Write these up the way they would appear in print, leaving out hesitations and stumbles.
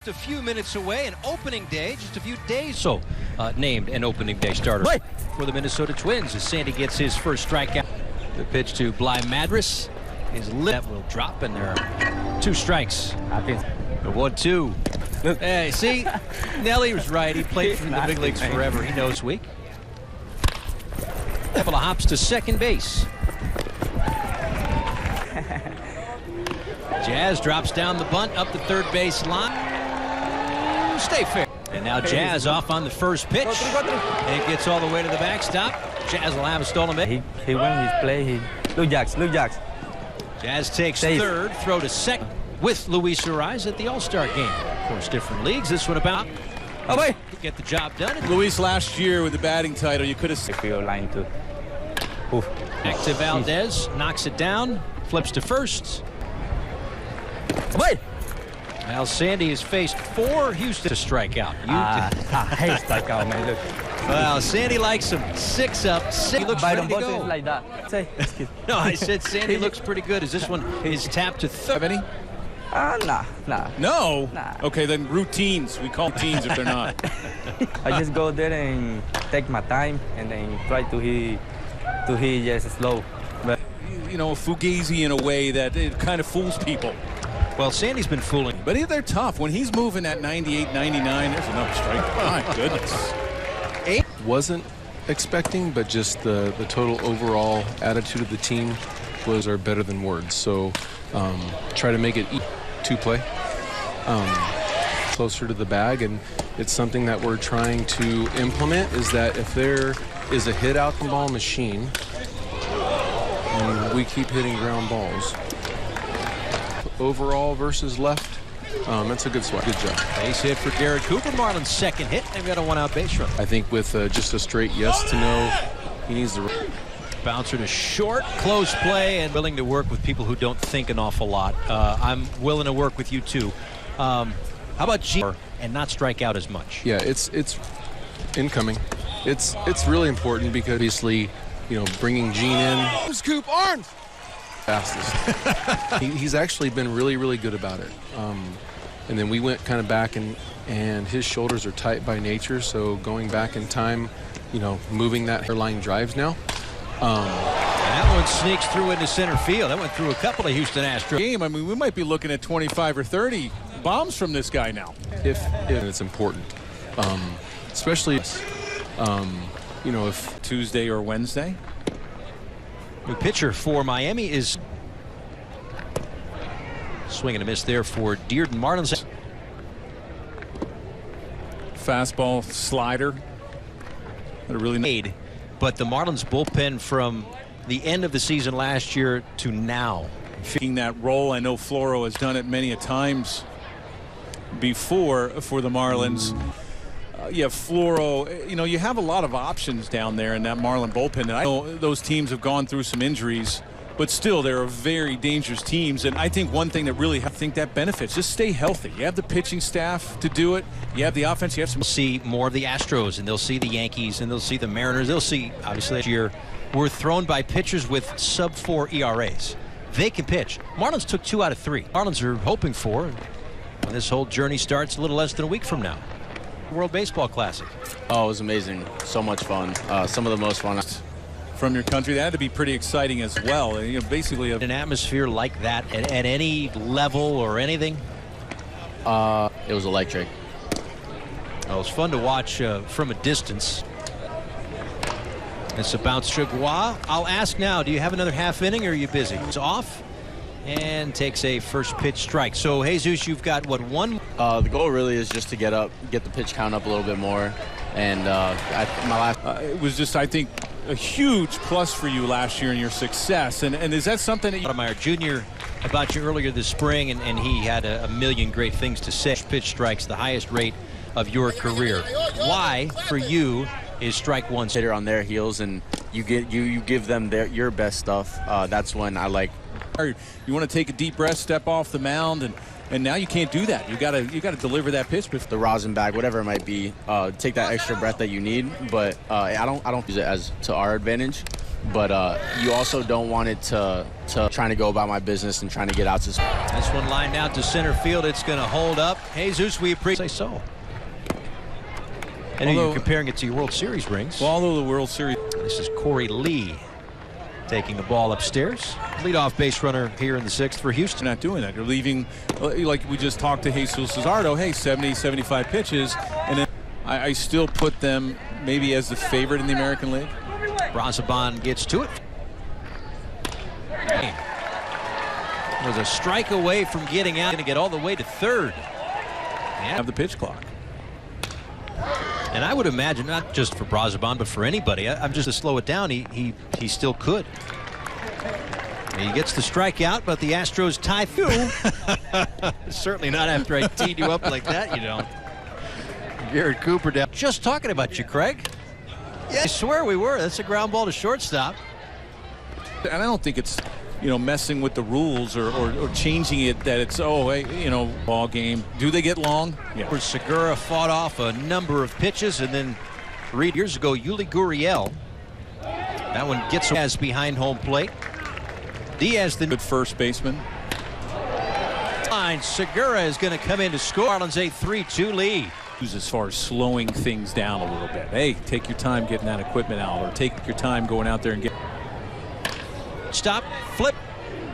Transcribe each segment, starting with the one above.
A few minutes away, an opening day, just a few days. So, named an opening day starter for the Minnesota Twins as Sandy gets his first strikeout. The pitch to Bly Madras is lit. That will drop, and there are 2 strikes. The 1-2. Hey, see, Nelly was right. He played for the big leagues forever. He knows weak. Couple of hops to second base. Jazz drops down the bunt up the third base line. Stay fair. And now Jazz off on the first pitch. And it gets all the way to the backstop. Jazz will have a stolen base. He won his play. Look Jacks. Jazz takes third, throw to second with Luis Ariz at the All-Star game. Of course, different leagues. This one about to get the job done. Luis last year with the batting title, you could have seen. Line too. Oof. Back to Valdez, knocks it down, flips to first. Well, Sandy has faced 4 Houston to strike out. I hate strikeout, man. Look. Well, Sandy likes him. 6 up, 6. He looks ready to go. Like that. No, I said Sandy looks pretty good. As this one is tapped to third. Have any? Nah. No? Nah. Okay, then routines. We call teams if they're not. I just go there and take my time and then try to hit just slow. But You know, Fugazi in a way that it kind of fools people. Well, Sandy's been fooling. But they're tough. When he's moving at 98, 99, there's another strike. My goodness. 8. Wasn't expecting, but just the total overall attitude of the team was are better than words. So try to make it to play closer to the bag, and it's something that we're trying to implement, is that if there is a hit out the ball machine and we keep hitting ground balls, overall versus left, that's a good swat. Good job. Base hit for Garrett Cooper. Marlins' second hit. They've got a 1-out base run. I think with just a straight yes to no, he needs to. Bouncer to short, close play, and willing to work with people who don't think an awful lot. I'm willing to work with you too. How about G and not strike out as much? Yeah, it's incoming. It's really important because obviously, bringing Gene in. Scoop arms. Fastest. He's actually been really good about it. And then we went kind of back and his shoulders are tight by nature, so going back in time, moving that hairline drives now. That one sneaks through into center field. That went through a couple of Houston Astros. Game. I mean, we might be looking at 25 or 30 bombs from this guy now. If it's important, especially if Tuesday or Wednesday. New pitcher for Miami is swing and a miss there for Dearden. Marlins. Fastball, slider. That really made. But the Marlins bullpen from the end of the season last year to now. Taking that role, I know Floro has done it many a times before for the Marlins. Yeah, Floro, you have a lot of options down there in that Marlin bullpen. And I know those teams have gone through some injuries, but still, they're very dangerous teams. And I think one thing that really that benefits, just stay healthy. You have the pitching staff to do it. You have the offense. You have some. See more of the Astros, and they'll see the Yankees, and they'll see the Mariners. They'll see, obviously, this year we're thrown by pitchers with sub-4 ERAs. They can pitch. Marlins took 2 out of 3. Marlins are hoping for, when this whole journey starts a little less than a week from now. World Baseball Classic. Oh, it was amazing. So much fun. Some of the most fun. From your country, that had to be pretty exciting as well. Basically an atmosphere like that at any level or anything. It was electric. Well, it was fun to watch from a distance. It's a bounce to Guah. I'll ask now, do you have another half inning or are you busy? It's off and takes a first pitch strike. So, Jesus, you've got, what, one? The goal really is just to get the pitch count up a little bit more. And it was just, I think, a huge plus for you last year in your success. And is that something that Meyer Jr. about you earlier this spring, and he had a million great things to say. Pitch strikes, the highest rate of your career. Why, for you, is strike one hitter on their heels, and you give them your best stuff? That's when I like. You want to take a deep breath, step off the mound, and now you can't do that. You got to deliver that pitch. The rosin bag, whatever it might be, take that extra breath that you need. But I don't use it as to our advantage. but you also don't want it to trying to go about my business and trying to get out to. This one lined out to center field. It's going to hold up. Jesus, we appreciate. Say so. And you're comparing it to your World Series rings. Well, although the World Series. This is Corey Lee taking the ball upstairs. Leadoff base runner here in the 6th for Houston. Not doing that. You're leaving, like we just talked to Jesus Luzardo, hey, 70, 75 pitches. And then I still put them maybe as the favorite in the American League. Brazoban gets to it. Was a strike away from getting out. Going to get all the way to third. Yeah. Have the pitch clock. And I would imagine, not just for Brazoban, but for anybody, I'm just to slow it down. He still could. He gets the strikeout, but the Astros tie through. Certainly not after I teed you up like that, you don't. Garrett Cooper down. Just talking about you, Craig. Yeah, I swear we were. That's a ground ball to shortstop. And I don't think it's, messing with the rules or changing it that it's, ball game. Do they get long? Yeah. Segura fought off a number of pitches, and then 3 years ago, Yuli Gurriel. That one gets Diaz behind home plate. Diaz, the good first baseman. Segura is going to come in to score. Marlins a 3-2 lead. As far as slowing things down a little bit. Hey, take your time getting that equipment out, or take your time going out there and get. Stop, flip,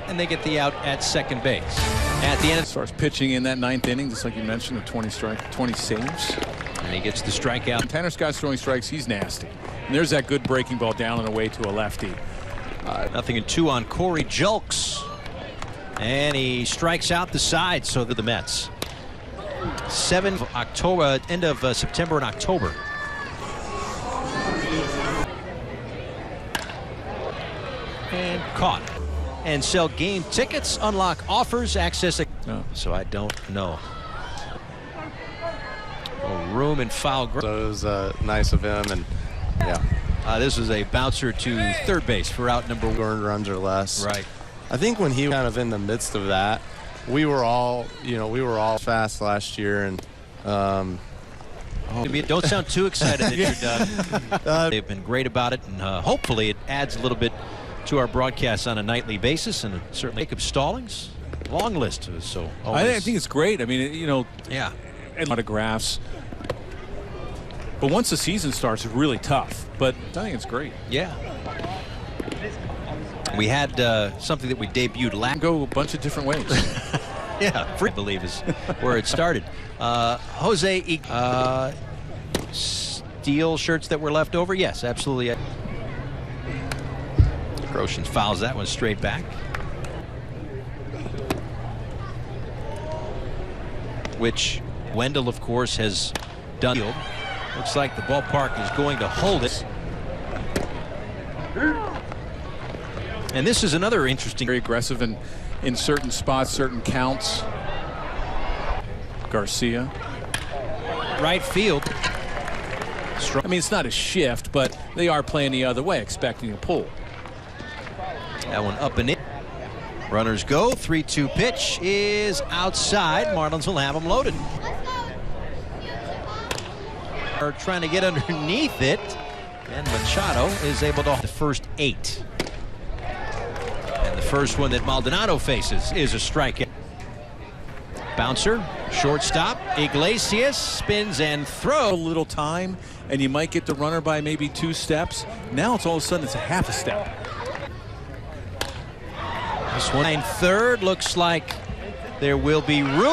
and they get the out at second base. At the end, as far as pitching in that 9th inning, just like you mentioned, the 20 saves. And he gets the strikeout. Tanner Scott's throwing strikes. He's nasty. And there's that good breaking ball down and away to a lefty. 0-2 on Corey Julks. And he strikes out the side, so the Mets. 7th of October, end of September and October. And caught. And sell game tickets, unlock offers, access. No. So I don't know. Room and foul. So it was nice of him, and yeah. This was a bouncer to third base for out number 1. Earned runs or less. Right. I think when he was kind of in the midst of that, we were all fast last year, and don't sound too excited that you're done. They've been great about it, and hopefully it adds a little bit to our broadcasts on a nightly basis, and certainly Jacob Stallings, long list. So I think it's great. I mean, yeah, and autographs. But once the season starts, it's really tough. But I think it's great. Yeah. We had something that we debuted last. Go a bunch of different ways. Yeah, I believe is where it started. Jose steel shirts that were left over. Yes, absolutely. Groshans fouls that one straight back. Which Wendell, of course, has done. Looks like the ballpark is going to hold it. And this is another interesting. Very aggressive in certain spots, certain counts. Garcia. Right field. I mean, it's not a shift, but they are playing the other way, expecting a pull. That one up and in. Runners go. 3-2 pitch is outside. Marlins will have them loaded. Are trying to get underneath it, and Machado is able to the first 8. And the first one that Maldonado faces is a strikeout. Bouncer, shortstop, Iglesias spins and throws. A little time, and you might get the runner by maybe 2 steps. Now it's all of a sudden it's a half a step. This one, third, looks like there will be room.